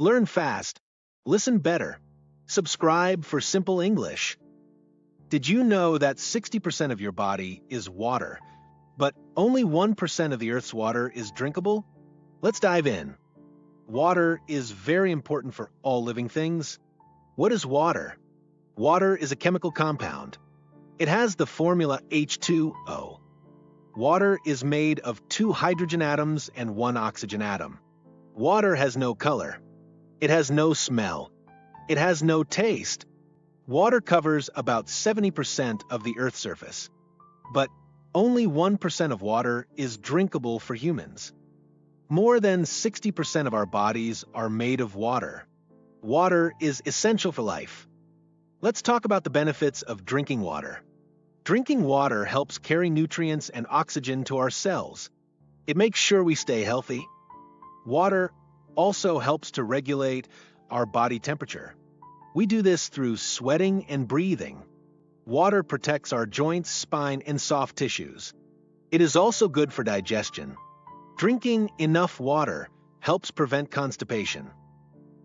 Learn fast. Listen better. Subscribe for simple English. Did you know that 60% of your body is water, but only 1% of the Earth's water is drinkable? Let's dive in. Water is very important for all living things. What is water? Water is a chemical compound. It has the formula H2O. Water is made of 2 hydrogen atoms and 1 oxygen atom. Water has no color. It has no smell. It has no taste. Water covers about 70% of the Earth's surface, but only 1% of water is drinkable for humans. More than 60% of our bodies are made of water. Water is essential for life. Let's talk about the benefits of drinking water. Drinking water helps carry nutrients and oxygen to our cells. It makes sure we stay healthy. Water also helps to regulate our body temperature. We do this through sweating and breathing. Water protects our joints, spine, and soft tissues. It is also good for digestion. Drinking enough water helps prevent constipation.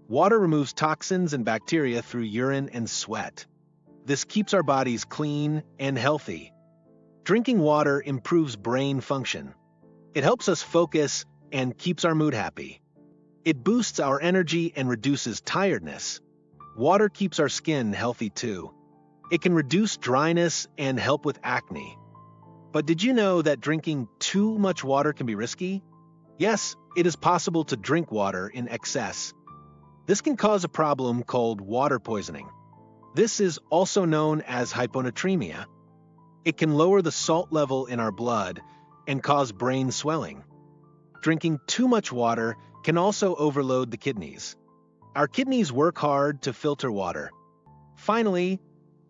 Water removes toxins and bacteria through urine and sweat. This keeps our bodies clean and healthy. Drinking water improves brain function. It helps us focus and keeps our mood happy. It boosts our energy and reduces tiredness. Water keeps our skin healthy too. It can reduce dryness and help with acne. But did you know that drinking too much water can be risky? Yes, it is possible to drink water in excess. This can cause a problem called water poisoning. This is also known as hyponatremia. It can lower the salt level in our blood and cause brain swelling. Drinking too much water can also overload the kidneys. Our kidneys work hard to filter water. Finally,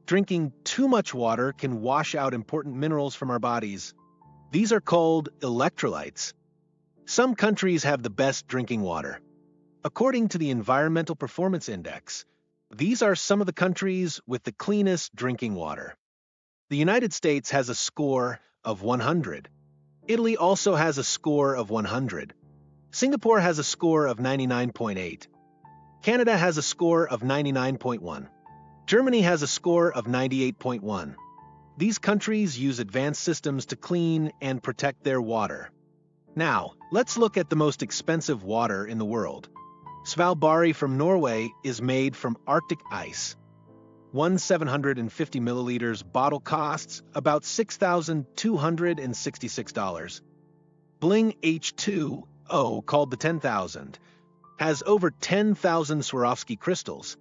drinking too much water can wash out important minerals from our bodies. These are called electrolytes. Some countries have the best drinking water. According to the Environmental Performance Index, these are some of the countries with the cleanest drinking water. The United States has a score of 100. Italy also has a score of 100. Singapore has a score of 99.8. Canada has a score of 99.1. Germany has a score of 98.1. These countries use advanced systems to clean and protect their water. Now, let's look at the most expensive water in the world. Svalbard from Norway is made from Arctic ice. One 750 milliliters bottle costs about $6,266. Bling H2O, called the 10,000, has over 10,000 Swarovski crystals.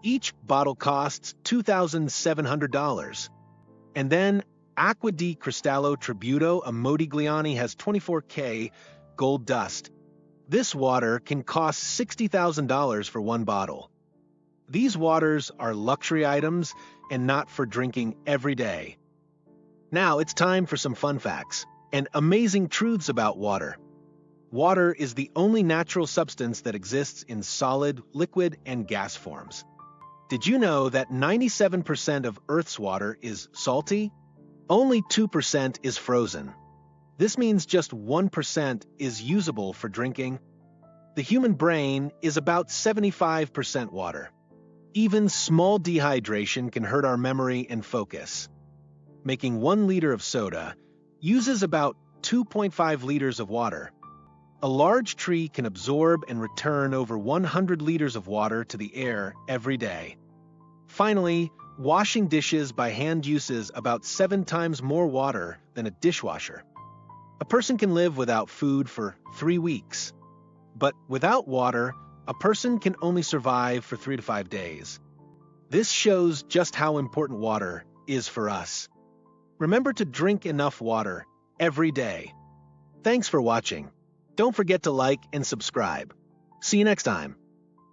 Each bottle costs $2,700. And then Acqua di Cristallo Tributo a Modigliani has 24K gold dust. This water can cost $60,000 for one bottle. These waters are luxury items and not for drinking every day. Now it's time for some fun facts and amazing truths about water. Water is the only natural substance that exists in solid, liquid, and gas forms. Did you know that 97% of Earth's water is salty? Only 2% is frozen. This means just 1% is usable for drinking. The human brain is about 75% water. Even small dehydration can hurt our memory and focus. Making 1 liter of soda uses about 2.5 liters of water. A large tree can absorb and return over 100 liters of water to the air every day. Finally, washing dishes by hand uses about 7 times more water than a dishwasher. A person can live without food for 3 weeks. But without water, a person can only survive for 3 to 5 days. This shows just how important water is for us. Remember to drink enough water every day. Thanks for watching. Don't forget to like and subscribe. See you next time.